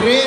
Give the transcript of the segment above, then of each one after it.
3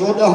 14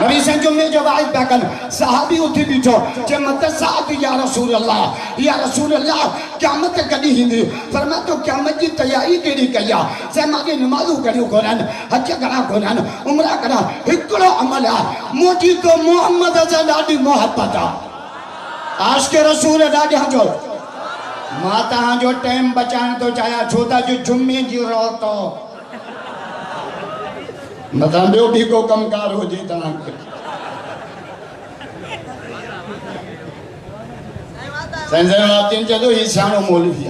نبی سے جمعے جو واحد پیکن صحابی اٹھی بیٹھو کہ متصاعد یا رسول اللہ قیامت کدی ہندی فرما تو قیامت کی تیاری کیڑی کیا سہماگے نمازو کریو کونن حج کرا کونن عمرہ کرا ہکڑو عمل موجی تو محمد سے ڈاڈی محبت عاشق رسول ڈاڈی ہاں جو ماتا ہاں جو ٹائم بچان تو چاہیا چھوتا جو جمعے جی رو تو مطلب بیو بھی کو کمکار ہو جیتا سینزن واتین چلو ہی سیانو مولوی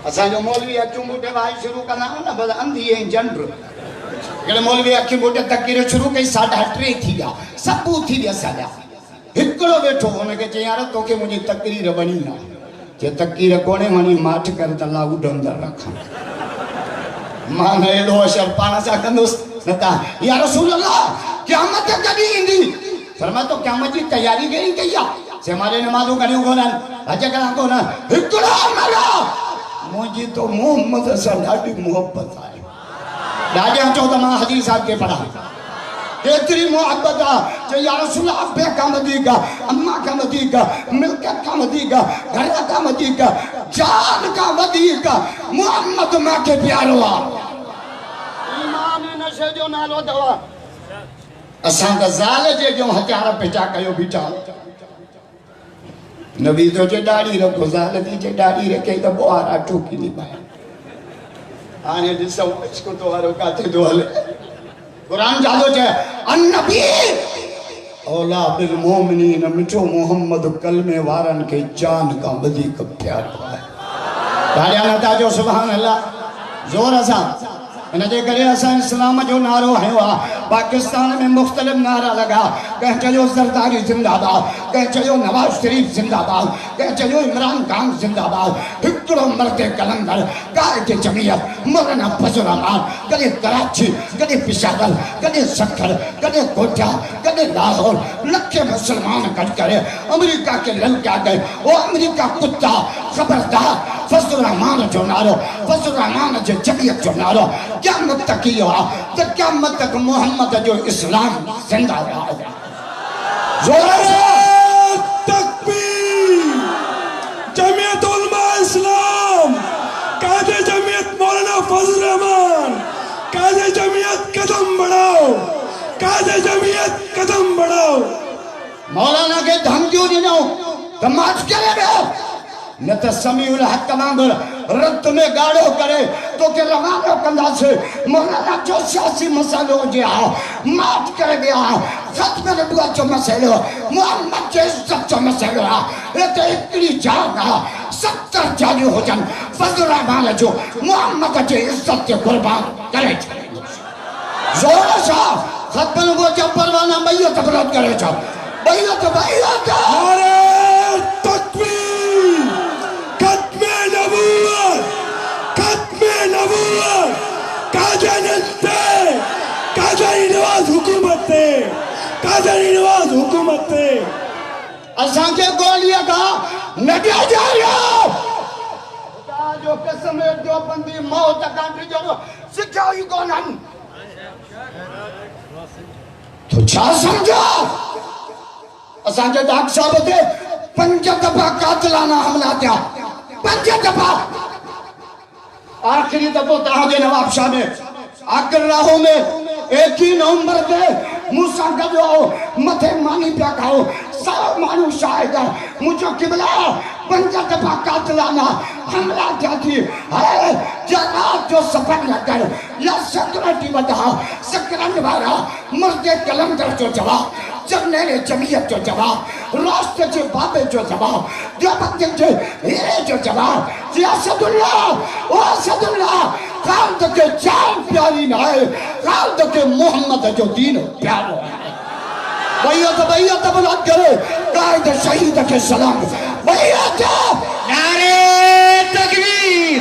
اسان جو مولوی اکیوں موٹے بھائی شروع کرنا ہوں نا بس اندھی ہیں جنر کہ مولوی اکیوں موٹے تکیر شروع کئی ساڑھا ٹرے تھی گیا سبو تھی گیا ساڑھا ہکڑو بیٹھو ہونے کے چاہیے یارا تو کہ مجھے تکیر بنی نا چاہے تکیر کونے منی ماٹ کر دلہ اڈھن در رکھا ماں نے دو اشر پانا سا کندوس نتا یا رسول اللہ قیامت کبھی اندھی فرما تو قیامت کی تیاری گئی کیا سے ہمارے نمازوں کریوں کونن حج کرا کونن ہکڑا ملا مجھے تو محمد سے ڈاڈی محبت آئے ڈاڈی ہم چوتا ماں حدیث آگ کے پڑھا اتنی محبت آ کہ یا رسول اللہ ابے کا مدیگا اممہ کا مدیگا ملکت کا مدیگا گھرہ کا مدیگا جان کا مدیگا محمد ماں کے پیارو آ ایمان نشے جو نالو دوا اساں کا زال جے جو ہتھیارہ پیچا کیو بیٹھا نبی تو جے ڈاڑی رکھو زال دی جے ڈاڑی رکھے تو بوارا ٹوکی نہیں پائے آنے جسا اس کو تو آرو کاتے دو ہلے قرآن جادو چاہے النبی اولا بالمومنین مٹھو محمد کلمے وارن کے جان کا بدی کا پیار ہے داریانا تاجو سبحان اللہ زور اساں انہے کرے اساں اسلام جو نارو ہے وہاں پاکستان میں مختلف نعرہ لگا کہیں چلو زرداری زندہ باد کہیں چلو نواز شریف زندہ باد کہیں چلو عمران خان زندہ باد ہکڑو مرد کلندر قائد جمعیت مولانا فضل الرحمان کدے کراچی کدے پشاور کدے سکھر کدے کوٹھا کدے لاہور لکھے مسلمان کٹ کرے امریکہ کے للکا گئے وہ امریکہ کتا خبردار فضل الرحمان جو نارو فضل الرحمان جو جمعیت جو نارو قیامت تک ہی ہوا تو قیامت تک محمد جو اسلام زندہ رہا ہے زور سے تکبیر جمعیت علماء اسلام قائد جمعیت مولانا فضل الرحمان قائد جمعیت قدم بڑھاؤ قائد جمعیت قدم بڑھاؤ مولانا کے دھمکیوں جنہوں دماغ کرے گئے نتا سمیع الحق مانگر رد میں گاڑو کرے تو کہ روانو کندہ سے مولانا جو سیاسی مسئلہ ہو جیا مات کر گیا ختم نبوت جو مسئلہ محمد کے عزت جو مسئلہ یہ تو اتنی جاگا 70 جاگی ہو جن فضل الرحمان جو محمد کے عزت کے قربان کرے چھے زور سا ختم نبوت جو پروانہ بیعت برات کرے چھے بیعت نعرہ تکبیر ختم نبوت قادری نواز حکومت تے قادری نواز حکومت تے اساں کے گولیا کا نبی جاریا خدا جو قسم ہے جو بندی موت کانٹری جو سکھائی کونن تو چھا سمجھا اساں کے ڈاک صاحب تھے 5 دفعہ قاتلانہ حملہ دیا 5 دفعہ آخری دفعہ تاہج نواب شاہ میں آکر راہوں میں 1 نومبر دے موسیٰ کا جو آؤ مدھے مانی پیا کھاؤ سارا مانو شاہدہ مجھو قبلہ 5 دفعہ قاتلانہ حملہ کیا تھی ہے جنات جو سفر نہ کر یا سکرٹی بدھا سکرن بارا مرد کلندر جو جواب جرنیل جمعیت جو جواب راستہ جو بابے جو جواب دیوبندی جو ہیرے جو جواب سیاسد اللہ خالد کے جان پیاری نہ ہے خالد کے محمد جو دین پیارو ہے بیعت بلند کرے قائد شہید کے سلام بیعت نعرہ تکبیر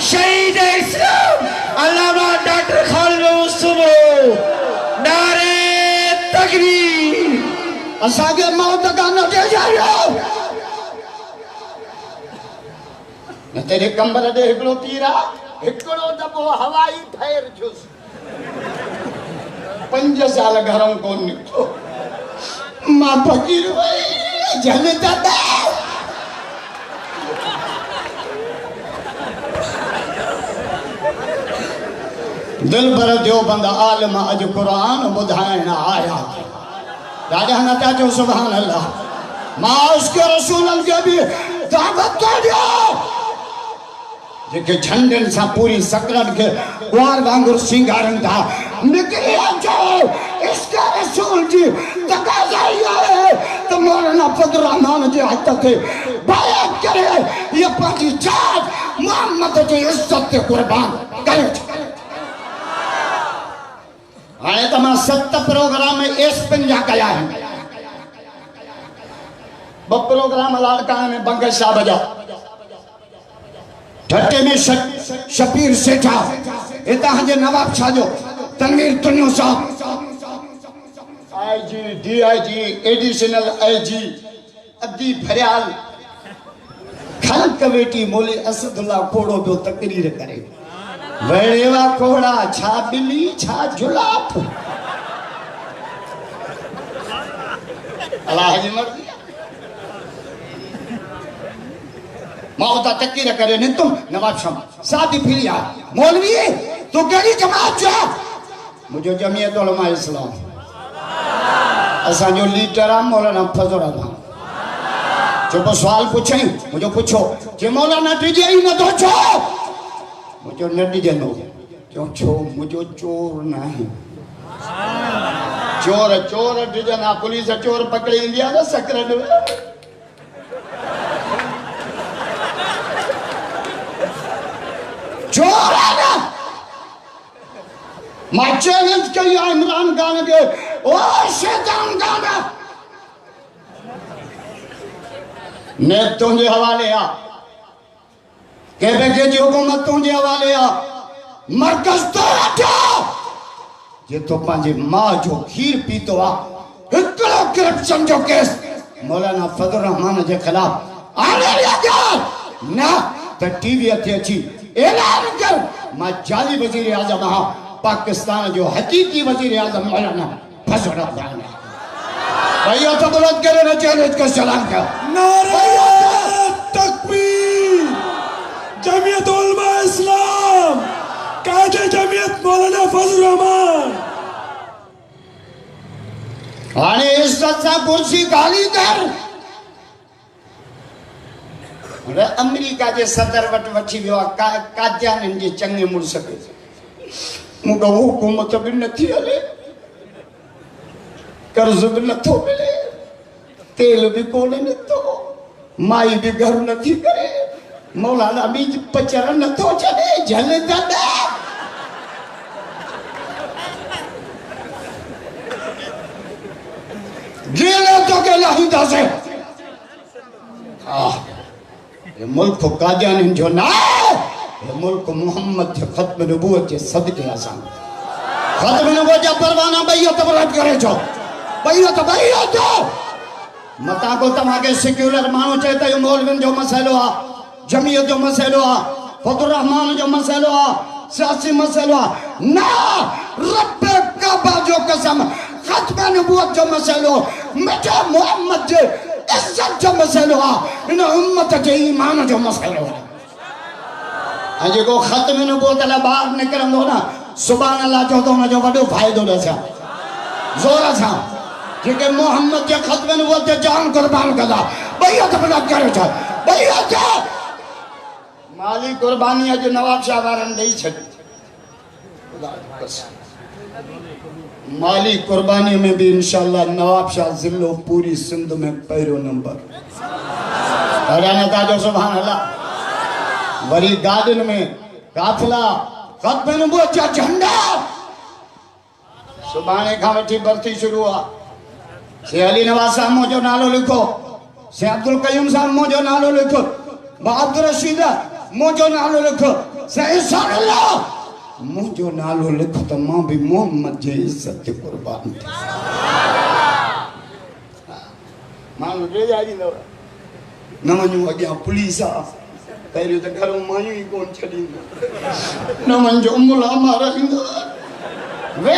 شہید اسلام علامہ ڈاکٹر خالد مصطفی نعرہ تکبیر اساں کے موت کا نتیجہ ہے نہ تیرے کمبر دے ہکڑو تیرا ہکڑو دبو ہوائی پھیر جس 5 سال گھروں کو نکو ماں فقیر بھائی جھلتا تھا دل بر دیو بند عالم اج قرآن بدھائن آیا راجہ نتا جو سبحان اللہ ماں اس کے رسولن کے بھی دعوت کر دیا جے جھنڈن سا پوری سکرن کے وار وانگر سنگارن تھا نکلی جو اس کے رسول جی تقاضا ہی آئے تو مولانا فضل الرحمان جی حتی تھے بیعت کرے یہ پاکی جات محمد جی عزت قربان کرے آنے تو میں 7 پروگرام میں اس پنجا گیا ہے پروگرام لڑکانے میں بنگل شاہ بجا ٹھٹے میں شپیر سیٹھا اتنا ہنجے نواب شاہ جو تنویر تنیو صاحب آئی G D I G additional I جی ادی بھریال کھل کویٹی مولی اسد اللہ کوڑو بیو تقریر کرے ویڑیوا کوڑا چھا بلی چھا جلاپ اللہ جی مرضی موتا تقریر کرے نہیں تم نواب شاہ ساتھی پھر آ مولوی تو کہنی جماعت جو مجھے جمعیت علماء اسلام ایسا جو لیڈر ہے مولانا فضل الرحمان جو کو سوال پوچھیں مجھے پوچھو کہ مولانا ڈیجے ہی نہ دو چھو مجھے نہ ڈیجے نو کیوں چھو مجھے چور نہیں چور ڈیجے نہ پولیس چور پکڑی انڈیا نا سکرن چور ہے نا میں چیلنج کئی عمران خان کے او شیطان گانا نیب تونجے حوالے آ کہتے جی حکومت تونجے حوالے آ مرکز تو رٹھا یہ تو پانجے ماں جو کھیر پیتو آ اتنا کرپشن جو کیس مولانا فضل الرحمان جے خلاف آنے لگا نا تو ٹی وی اتھے اچھی اعلان کر میں جعلی وزیر اعظم ہاں پاکستان جو حقیقی وزیر اعظم مولانا فضل الرحمان بھائیو تو بلند کرے نا چیلنج کو سلام کر نعرہ تکبیر جمعیت علماء اسلام قائد جمعیت مولانا فضل الرحمان آنے عزت سا کرسی گالی کر امریکہ جے صدر وٹ وچی بیوا قادیانن جے چنگے مڑ سکے مگا وہ حکومت بھی نتھی ہلے قرض بھی نتھو ملے تیل بھی کولے نتھو مائی بھی گھر نتھی کرے مولانا بھی پچر نتھو چلے جھلے دادا جیلے تو کہ لہی دا سے یہ ملک قادیان جو نا یہ ملک محمد کے ختم نبوت کے صدقے آسان ختم نبوت جب پروانہ بیعت برات کرے جو بیعت متا کو تمہاں سیکولر مانو چاہتا ہے مولوین جو مسئلہ آ جمعیت جو مسئلہ آ فضل الرحمان جو مسئلہ آ سیاسی مسئلہ آ نا رب کعبہ جو قسم ختم نبوت جو مسئلہ مجھے محمد جے عزت جو مسئلہ آ انہیں امت کے ایمان جو مسئلہ آ آجے کو ختم نبوت اللہ باہر نکرم دو نا سبحان اللہ جو دونا جو وڈو فائدو رسا زورا سا کیونکہ محمد کے ختم نبوت کے جان قربان کدا بیعت بلد کرے چھا بیعت مالی قربانی ہے جو نواب شاہ وارن نہیں چھڑی مالی قربانی میں بھی انشاءاللہ نواب شاہ ذلو پوری سندھ میں پہرو نمبر حیرانت آجو سبحان اللہ وری گارڈن میں قافلہ ختم نبوت جا جھنڈا سبحانے کھا وٹھی برتی شروع ہوا سے علی نواز صاحب موجو نالو لکھو سے عبدالقیوم صاحب موجو نالو لکھو با عبدالرشید موجو نالو لکھو سے احسان اللہ موجو نالو لکھو تو ماں بھی محمد جے عزت کے قربان تھی ماں لے جائے نو نمانیو اگیا پولیسا پہلے تو گھروں مائیوں ہی کون چھڑی نمانجو ام العمارہ وے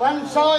500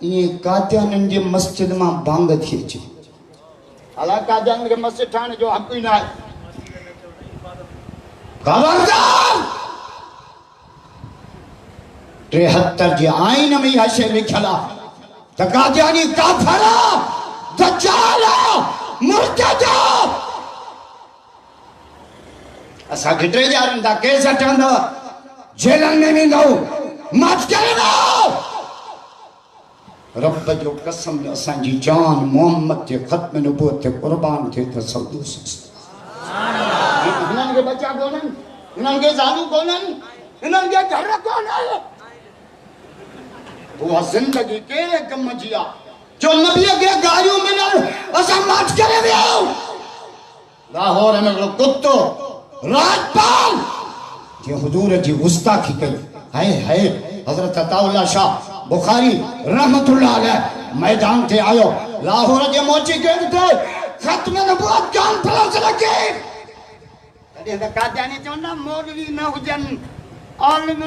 یہ قادیانن جی مسجد میں بانگ تھی اچھی حالانکہ قادیانن کے مسجد ٹھانے جو حق ہی نہ ہے خبردار 73 جی آئین میں یہ شے لکھلا تو قادیانی کافرہ دجالہ مرتدہ اسا گھٹرے جا رہا تھا کیسا ٹھاندہ جیلن میں نہیں دو مات کرے دو رب جو قسم اسان جی جان محمد کے ختم نبوت کے قربان تھے تو سعودو سستا انہوں کے بچہ کونن انہوں کے زانو کونن انہوں کے گھر کونن وہ زندگی کے کم جیا جو نبی کے گاریوں میں نہ اسا مات کرے دو لاہور میں کتو راج پال یہ حضور جی گستاخی کی ہے حضرت عطاءاللہ شاہ بخاری رحمت اللہ علیہ میدان تھے آئو لاہور جی موچی کہتے ختم نبوت جان پلوز لگے کہتے ہیں قادیانی چوننا مولوی نہ ہو جن عالم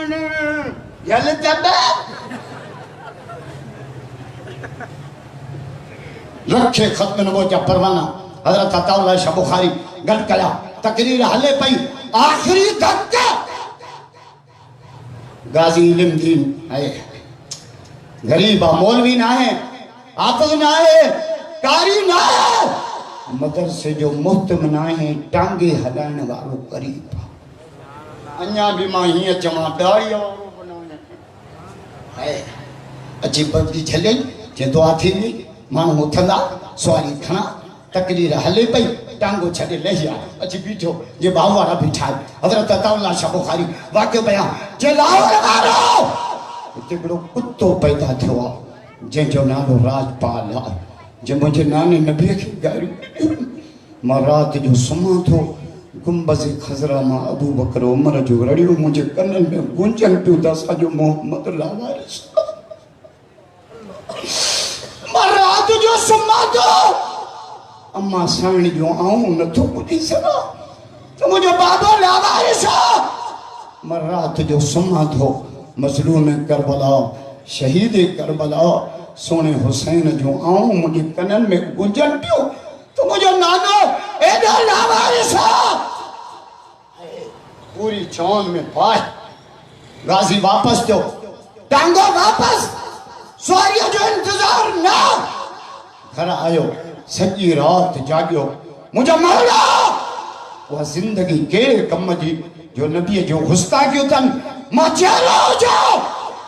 یل جبے رکھے ختم نبوت جا پروانہ حضرت عطاءاللہ شاہ بخاری گل کلا تقریر حلے پئی آخری دھکا غازی علم دین آئے غریبہ مولوی نہ ہے حافظ نہ ہے قاری نہ ہے مدرسے جو محتم نہ ہے ٹانگے ہلائن والو قریب انیا بھی ماہی جمع دائی اور بنانے اچھی بدلی چھلیں جے دعا تھی بھی مانو تھندا سواری کھنا تقریر حلے پئی ٹانگو چھڑے لہیا اچھی بیٹھو یہ باوارا بٹھا حضرت عطاءاللہ شاہ بخاری واقع بیان جے لاہور مارو اتکڑو کتو پیدا تھوا جن جو نالو راج پالا جن مجھے نانے نبی کی گاری ماں رات جو سما تھو گنبز خزرہ ماں ابو بکر عمر جو رڑیو مجھے کنن میں گنجن پیو داسا جو محمد اللہ وارث ماں رات جو سما تھو اما سانی جو آؤں نہ تو کچھ سنا تو مجھے بابا لاوارثا مرات جو سمات ہو مظلوم کربلا شہید کربلا سونے حسین جو آؤں مجھے کنن میں گنجن پیو تو مجھے نانو ایڈا لاوارثا پوری چون میں پائے غازی واپس دو ٹانگو واپس سواریہ جو انتظار نہ گھر آئیو سجی رات جاگیو مجھے مولا وہ زندگی کے کم جی جو نبی جو غستا کیوں تن ماں چہرہ ہو جاؤ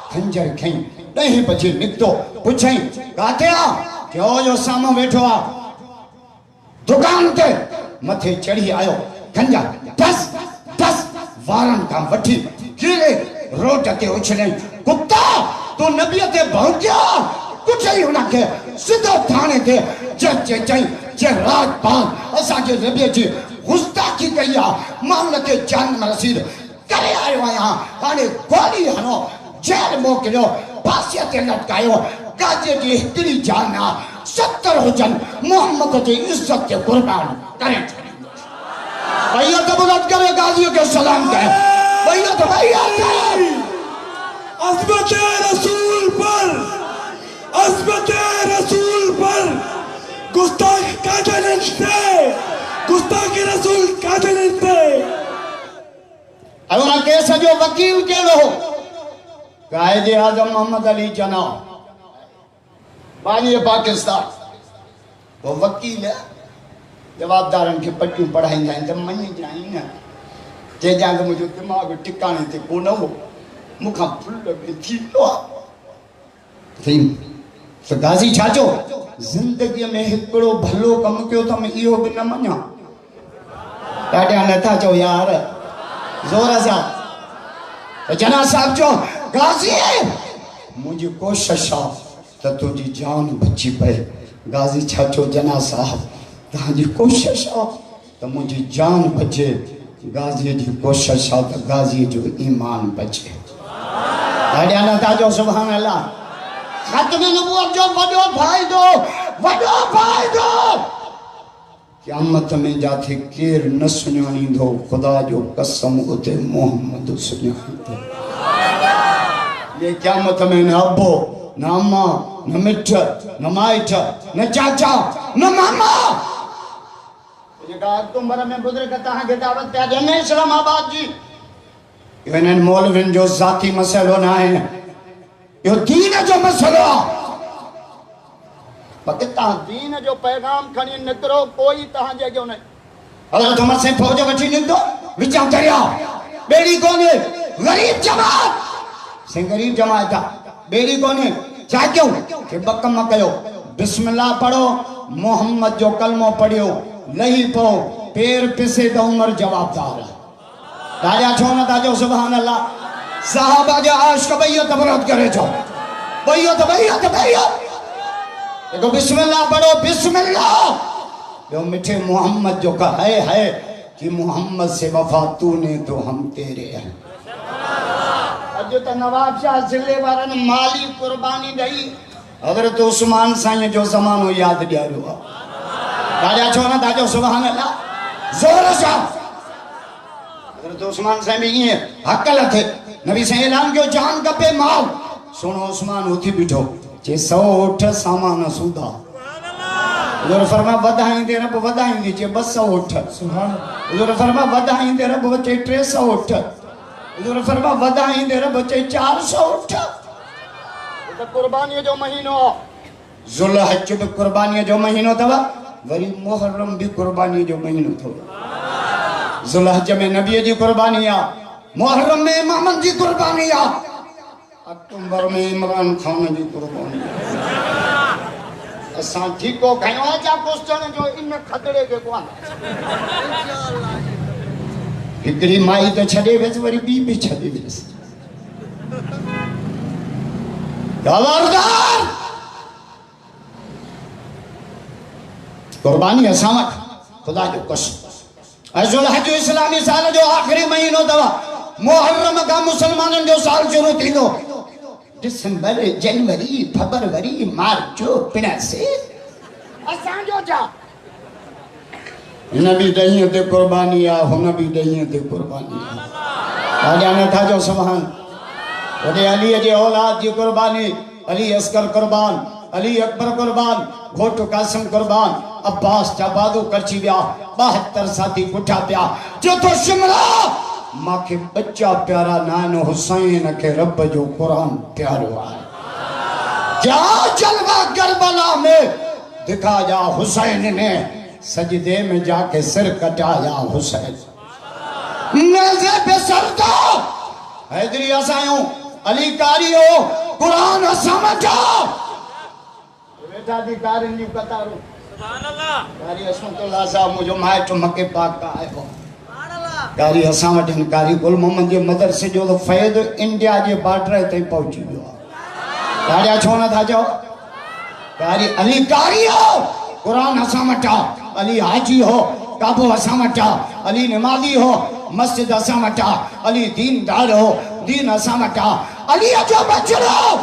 کھنجر کھیں نہیں بچے نکتو پوچھیں کہتے آ کیوں جو سامو بیٹھو آ دکان تے متھے چڑھی آئو کھنجر دس دس وارن کا وٹھی کیلے روٹ تے اچھلیں کتا تو نبی تے بہت گیا کچھ ہی ہونا کہ صدر تھانے دے جے راج پان اسا جے ربیہ جی غستاخی کیا معاملت جان میں رسید کرے آئے ہوا یہاں آنے گولی ہنو جیل موکلو پاسیت لٹکائیو گاجے جی ہکری جانا 70 ہو جن محمد جی عزت کے قربان کریں بھائیہ تو بلد کرے غازیوں کے سلام کہے بھائیہ تو کرے عظمت رسول پر عظمت رسول پر گستاخ قاتل سے گستاخ رسول قاتل سے اونا کیسا جو وکیل کے لو قائد اعظم محمد علی جناح بانی پاکستان وہ وکیل ہے جواب دارن کے پٹیوں پڑھائیں جائیں تو منی جائیں گا تے جاں کہ مجھے دماغ ٹکانے تے کو نہ ہو مکھا پھل لگے تھی لو فہم تو غازی چاچو زندگی میں ہکڑو بھلو کم کیوں تو میں ایہو بھی نہ منیا ڈاٹیا نتا چو یار زورا صاحب جناح صاحب جو غازی ہے مجھے کوشش آ تو تجھے جان بچی پہ غازی چاچو جناح صاحب تہاں جی کوشش آ تو مجھے جان بچے غازی جی کوشش آ تو غازی جو ایمان بچے ڈاٹیا نتا جو سبحان اللہ ختم نبوت جو وڈو فائدو قیامت میں جاتے کیر نہ سنیانی دو خدا جو قسم اتے محمد سنیانی دو یہ قیامت میں نہ ابو نہ اماں نہ مٹھ نہ مائٹ نہ چاچا نہ ماما. یہ کہا اکتوبر میں بزرگ تہاں کے دعوت پہ آجانے اسلام آباد جی. انہیں مولوین جو ذاتی مسئلہ نہ ہے یہ دین جو مسئلہ بلکہ تہاں دین جو پیغام کھڑی نکرو کوئی تہاں جگہ نہیں. حضرت عمر سے فوج بچی نکدو وچاں دریا بیڑی کونے غریب جماعت سے غریب جماعت تھا بیڑی کونے چاہ کیوں کہ بکم کہو بسم اللہ پڑھو محمد جو کلمہ پڑھو لہی پو پیر پسے دا عمر جواب دار راجہ چھونا دا جو سبحان اللہ صحابہ جو عاشق بیعت برات کرے چھو بیعت دیکھو بسم اللہ پڑھو بسم اللہ جو مٹھے محمد جو کہا ہے کہ محمد سے وفا تو نے تو ہم تیرے ہیں. جو تا نواب شاہ ضلع وارن مالی قربانی دئی حضرت عثمان سائیں جو زمانو یاد دیا رہا راجہ چھونا دا جو سبحان اللہ زور شاہ حضرت عثمان سائیں بھی یہ حقل تھے نبی سے اعلان کیوں جان کا پہ مال سنو عثمان ہوتی بیٹھو چے 108 سامان سودا حضور فرما ودائیں دے رب ودائیں دے چے 208 حضور فرما ودائیں دے رب چے 308 حضور فرما ودائیں دے رب چے 408 قربانی جو مہینوں ذوالحج بھی قربانی جو مہینوں تھا وری محرم بھی قربانی جو مہینوں تھا. ذوالحج میں نبی جی قربانی محرم میں امامن جی قربانی اکتوبر میں عمران خان جی قربانی اساں ٹھیکو کھائیں آجا کوسٹن جو ان خطرے کے کوان ہکڑی مائی تو چھڑے ویس وری بی بھی چھڑے ویس خبردار قربانی اسامت خدا جو قسم ذوالحج اسلامی سال جو آخری مہینوں دوا محرم کا مسلمانوں جو سال شروع تھی دو دسمبر جنوری فبروری مارچو پنہ سے اسان جو جا نبی دہیوں تے قربانی نبی دہیوں تے قربانی آجانا تھا جو سبحان وڈے علی جی اولاد جی قربانی علی اصغر قربان علی اکبر قربان گھوٹو قاسم قربان عباس چابادو کرچی بیا 72 ساتھی کٹھا پیا جو تو شمرہ ماں کے بچہ پیارا نائن حسین کے رب جو قرآن پیارو آئے کیا جلوہ کربلا میں دکھا جا حسین نے سجدے میں جا کے سر کٹا یا حسین نیزے پہ سر دو حیدری اسائیوں علی کاری ہو قرآن سمجھا بیٹا دی کارن نیو کتارو کاری اسمت اللہ صاحب مجھو مائٹ مکہ پاک کا آئے ہو کاری اساں وٹن کاری گل محمد جے مدرسے جو تو فید انڈیا جے بارڈر تے پہنچی ویو کاری چھونا تھا جو کاری علی کاری ہو قرآن اساں وٹا علی حاجی ہو کعبہ اساں وٹا علی نمازی ہو مسجد اساں وٹا علی دین دار ہو دین اساں وٹا علی جو بچڑو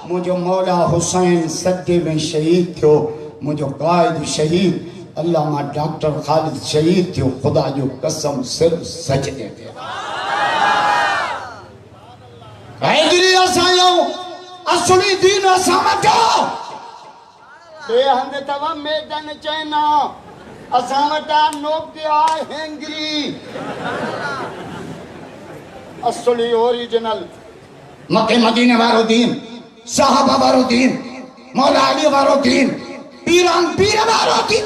مجھو مولا حسین صدقے میں شہید تھو مجھو قائد شہید علامہ ڈاکٹر خالد شہید تھو خدا جو قسم صرف سجدے دے حیدری اسائیوں اصلی دین اسامتہ بے ہند توا میدن چینا اسامتہ نوک دیا ہنگری اصلی اوریجنل مکہ مدینہ وارو دین صحابہ وارو دین مولا علی وارو دین پیران پیر وارو دین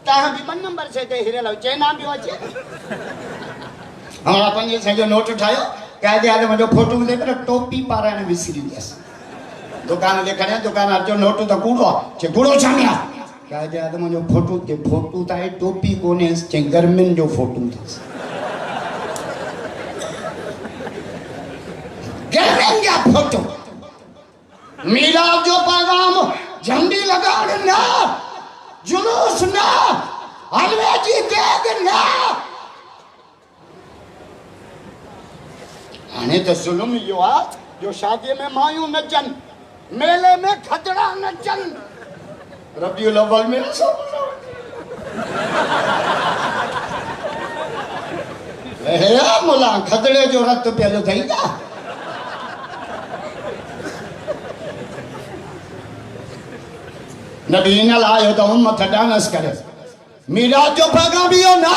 تاہاں بھی من نمبر سے دے ہرے لو چین نام بھی ہوچے ہمارا پنجے سے جو نوٹ اٹھائیو کہہ دیا دے مجھو فوٹو میں دے کر ٹوپی پارا ہے ویسری دیس دکان دے کھڑے ہیں دکان جو نوٹو تا کوڑو چھے کوڑو چھامیا کہہ دیا دے مجھو فوٹو تے فوٹو تا ہے ٹوپی کونے چھے گرمن جو فوٹو تا گرمن یا فوٹو میلاد جو پیغام جھنڈی لگاڑ نہ جلوس نہ حلوے جی دیگ نہ آنے تو ظلم یو آ جو شادی میں مایوں نچن میلے میں کھجڑا نچن ربیع الاول میں اے مولا کھجڑے جو رت پہلو تھئی گا نبی نہ لائے تو امت ڈانس کرے میلاد جو پیغام بیو نا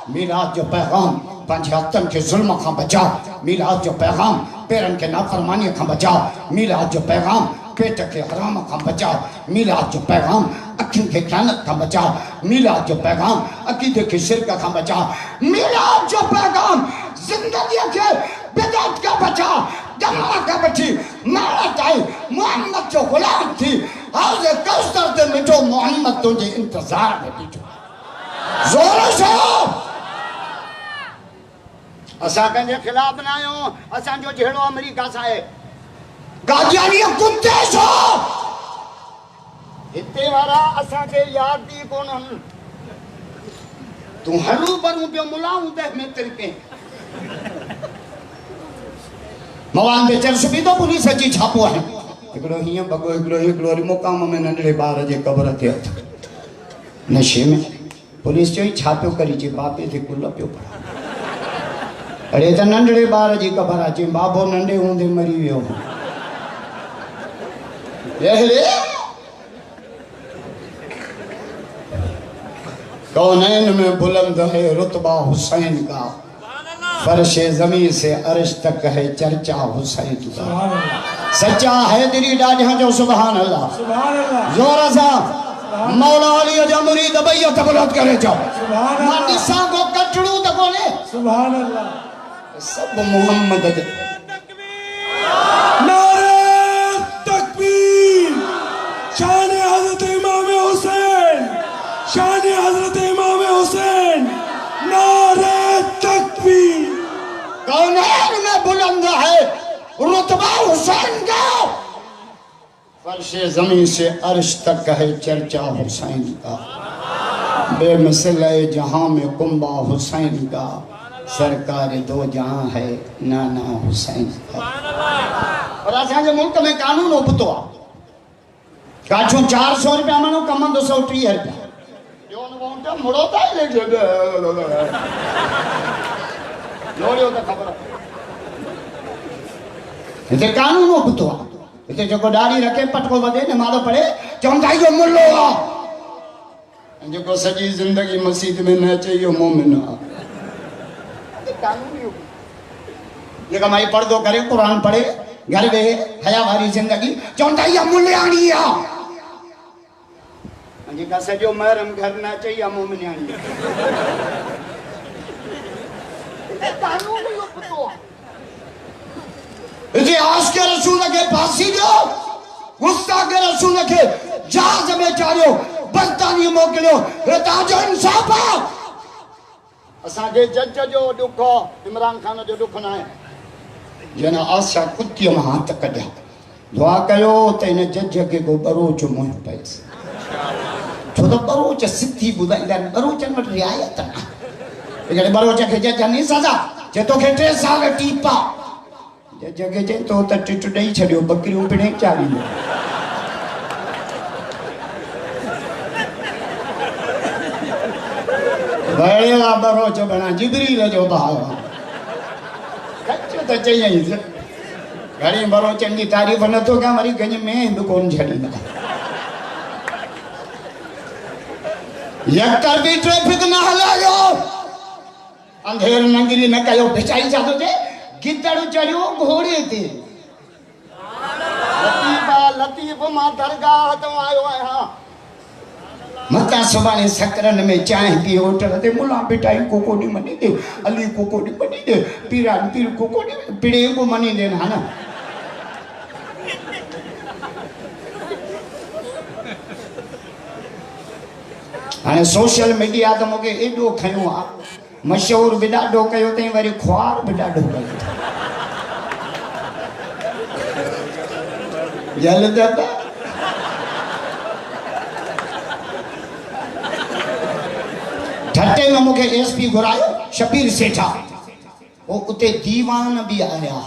میلاد جو پیغام پنج ہاتھن کے ظلم کھاں بچا میلاد جو پیغام پیرن کے نافرمانی کھاں بچا میلاد جو پیغام پیٹ کے حرام کھاں بچا میلاد جو پیغام اکھیں کے خیانت کھاں بچا میلاد جو پیغام عقیدے کے شرک کھاں بچا میلاد جو پیغام زندگی کے بدعت کا بچا جمعہ کا بچی مارت آئی محمد جو غلام تھی حوض کوثر دے مٹو محمد تجھے انتظار میں بیٹھو زور سے اساں کنجے خلاف بنائے ہوں اساں جو جھیڑو امریکہ سائے قادیانی کتے سو ہتے وارا اساں کے یاد دی کونن تو ہرو بروں پہ ملاؤں دے میں ترکیں موان دے چل سبھی تو پولیس اچھی چھاپو ہے اکڑو ہی بگو اکڑو مقام میں ننڈے بار جے قبر تھے نشے میں پولیس چوئی چھاپیو کری چی باپے تھے کلا پیو پڑا اڑے تا ننڈے بار جی قبر آچی بابو ننڈے ہوں دے مری ویو یہ لے کونین میں بلند ہے رتبہ حسین کا فرش زمین سے عرش تک ہے چرچا حسین کا سچا ہے دلی ڈاجہاں جو سبحان اللہ زورا سا مولا علی جو مرید بیعت بلند کرے جو مانیساں کو کٹڑو دکھونے سبحان اللہ سب محمد نعرہ تکبیر شان حضرت امام حسین شان حضرت امام حسین نعرہ تکبیر کونین میں بلند ہے رتبہ حسین کا فرش زمین سے عرش تک ہے چرچا حسین کا بے مثل ہے جہاں میں کنبہ حسین کا سرکار دو جہاں ہے نانا حسین کا اور آسان جو ملک میں قانون اپتوا کاچھوں 400 روپیہ منو کمن 230 روپیہ جو انہوں نے مڑو تا ہی لے جائے لوڑی ہوتا خبر ہے قانون اپتوا اتنے جو کو ڈاڑی رکھے پٹکو بدے نمازو پڑھے چونتائی جو ملو گا جو کو سجی زندگی مسجد میں نہ چاہیے مومن یہ کمائی پڑھ دو کرے قرآن پڑھے گھر بے حیاء بھاری زندگی چونتائی ملے آنی ہے جی کا سجو محرم گھر نہ چاہیے مومن آنی ہے قانون ہی اپتوا اتحاس کے رسول کے پاسی دو غصہ کے رسول کے جہاز میں چاریو برطانی موکلیو اتاجو انصافا اساں کے جج جو دکھو عمران خان جو دکھنا ہے جنا آسا کتی مہاں تک دیا دعا کہو تین جج کے کو بروچ موہ پیس چھو تو بروچ ستھی بدائی دن بروچ انمٹ رعایت نا لیکن بروچ کے جج نہیں سزا چھے تو کے 3 سال ٹیپا جگہ جائے تو تا ٹٹو نہیں چھڑیو بکریوں پہ نہیں چاہی لے بڑے لابر ہو جو بنا جبریل جو بہاوا کچھو تا چاہیے ہی سے گھڑی برو چنگی تعریف نہ تو کیا ہماری گنج میں ہندو کون جھڑی نا یک تر بھی ٹریفک نہ ہلا جو اندھیر ننگری نہ کہو بچائی چاہتو تھے گدڑ چڑھو گھوڑے تھے لطیف ماں درگاہ تو آئے ہوئے ہاں متا سبانے سکرن میں چائیں پی ہوٹل دے ملا بٹائی کو نہیں منی دے علی کو نہیں منی دے پیران پیر کو نہیں پیڑے کو منی دے نا ہاں سوشل میڈیا تو مجھے ایڈو کھنیوں آپ مشہور بڑا ڈو کہو تیں وری خوار بڑا ڈو کہو جل دبا ٹھٹے میں مجھے ایس پی گھرائے شبیر سیٹھا وہ اتے دیوان بھی آیا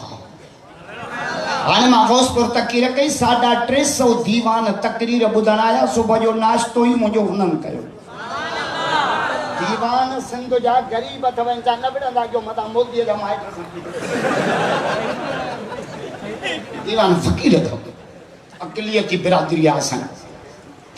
آنے محفوظ پر تقریر کئی 350 دیوان تقریر بدن آیا صبح جو ناشتو ہی مجھے ہنن کرو دیوان سندھ جا غریب اتھو انسان نہ بڑھا دا جو مطا مول دیا جا مائٹ دیوان فقیر اتھو اقلیت کی برادری آسان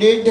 1.5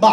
2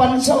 500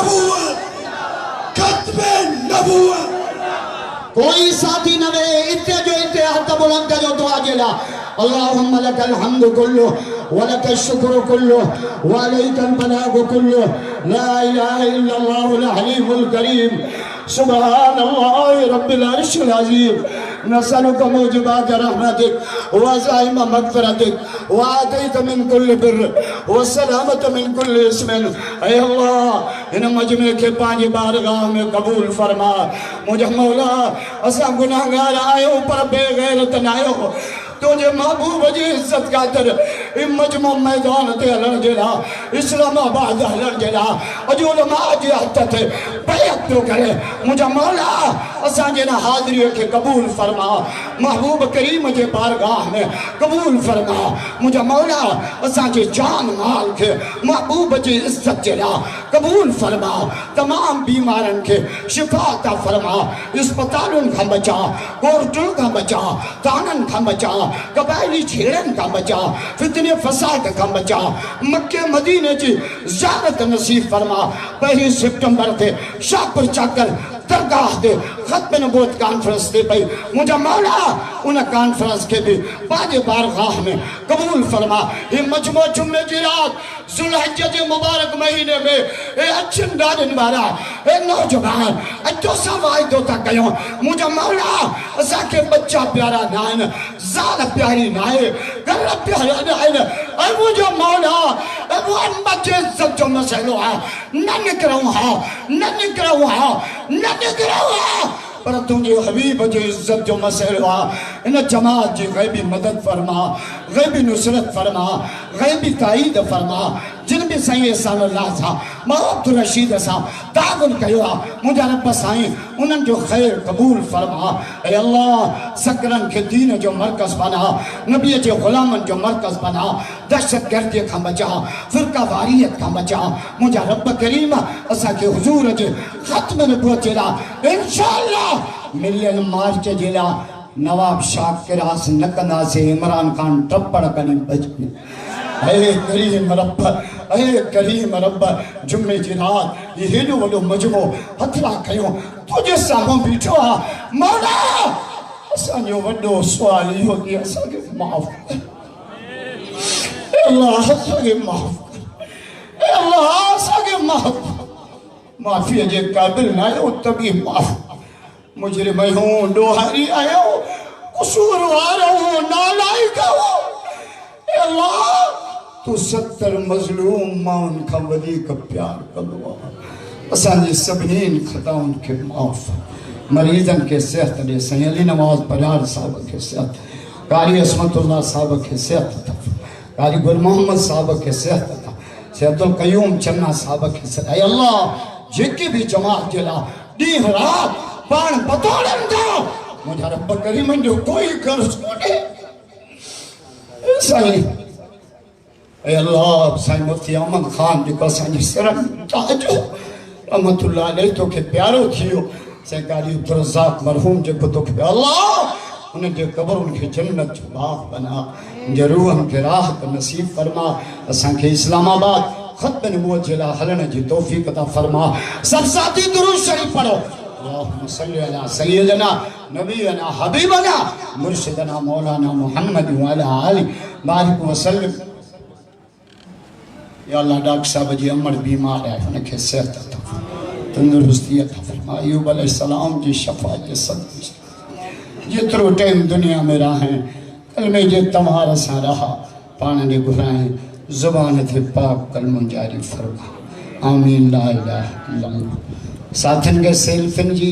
نبوت ختم نبوت کوئی ساتھی نہ وے اتنے جو اتحاد بلند جو دعا جلا اللہم لک الحمد کلو ولک الشکر کلو وعلیک البلاغ کلو لا الہ الا اللہ الحلیم الکریم سبحان اللہ رب العرش العظیم نسألك موجبات رحمتك وعزائم مغفرتك وآتيت من كل بر والسلامة من كل اسم اے اللہ ان مجمع کے پانچ بارگاہ میں قبول فرما مجھے مولا اسا گناہگار آئے پر بے غیرت نائیو تجھے محبوب جی عزت خاطر ان مجمع میدان تے ہلن جلا اسلام آباد ہلن جلا اج علماء جی حتت بیعت تو کرے مجھے مولا اساں جنا حاضری کے قبول فرما محبوب کریم جے بارگاہ میں قبول فرما مجھے مولا اساں جے جان مال کے محبوب جی عزت جلا قبول فرما تمام بیمارن کے شفا عطا فرما اسپتالن کا بچا کورٹوں کا بچا تانن کا بچا قبائلی چھیڑن کا بچا فتنے فساد کا بچا مکہ مدینہ جی زیارت نصیب فرما 1 سپٹمبر تے شاپر چاکر درگاہ دے ختم نبوت کانفرنس دے پئی مجھے مولا انہیں کانفرنس کے بھی باج بارگاہ میں قبول فرما یہ مجموع جمعہ کی رات ذوالحجہ کے مبارک مہینے میں اے اچھن دادن بارا اے نوجوان اے دو سوائی دوتا کہوں مجھے مولا اسا کے بچہ پیارا نائن زال پیاری نائن گر پیارا نائن اے مجھے مولا اے وہ امت عزت جو مسئلہ ہے نہ نکروں ہاں پر تجھے حبیب جو عزت جو مسئلہ ان جماعت جی غیبی مدد فرما غیبی نصرت فرما غیبی تائید فرما جن بھی سائیں احسان اللہ سا محمد رشید سا تعاون کہوا مجھے رب سائیں انہوں جو خیر قبول فرما اے اللہ سکرن کے دین جو مرکز بنا نبی جو غلامن جو مرکز بنا دہشت گردی کا بچا فرقہ واریت کا بچا مجھے رب کریم اسا کے حضور جو ختم نبوت جلا انشاءاللہ ملین مارچ جلا نواب شاہ کے راس نکنا سے عمران خان ٹپڑ کنی بچ گئے اے کریم رب اے کریم رب جمعے کی رات یہ ہلو ولو مجموع ہتھرا کھیوں تجھے ساموں بیٹھو مولا اساں جو وڈو سوال ہی ہوگی اساں کے معاف کر اے اللہ اساں کے معاف کر اے اللہ اساں کے معاف معافی جے قابل نہ ہو تبھی معاف مجرم ہوں ڈوہاری آئے ہو قصوروار ہوں نالائق ہو اے اللہ تو 70 مظلوم مان کا ولی کا پیار کروا اسانی سبنین خطاؤں کے معاف مریضن کے صحت دے سیں علی نواز پرار صاحب کے صحت قاری عصمت اللہ صاحب کے صحت قاری گل محمد صاحب کے صحت سے عبدالقیوم چنہ صاحب کے صحت اے اللہ جکی بھی جماعت جلا دین رات پان بطولن دا مجھے رب کریم جو کوئی کر سکتے سائیں اے اللہ سائیں مفتی احمد خان جو سائیں سرم تاجو رحمت اللہ علیہ تو کہ پیارو تھیو سائیں قاری عبدالرزاق مرحوم جو تو کہ اللہ انہیں جو قبر ان کے جنت جو باغ بنا جو روح ان کے راہ کو نصیب فرما اساں کے اسلام آباد ختم نبوت جلا حلن جی توفیق عطا فرما سب ساتھی درود شریف پڑھو اللہم صلی علی سیدنا نبینا حبیبنا مرشدنا مولانا محمد وعلی آلہ بارک وسلم یا اللہ ڈاکٹر صاحب جی امر بیمار ہے انہیں کے صحت عطا تندرستی عطا فرما ایوب علیہ السلام جی شفاعت جی صدق جترو ٹیم دنیا میں راہیں کلمے جے تمہارا سا رہا پانے دے گھرائیں زبان تھے پاک کلم جاری فرما آمین لا الہ الا اللہ ساتھن کے سیلفن جی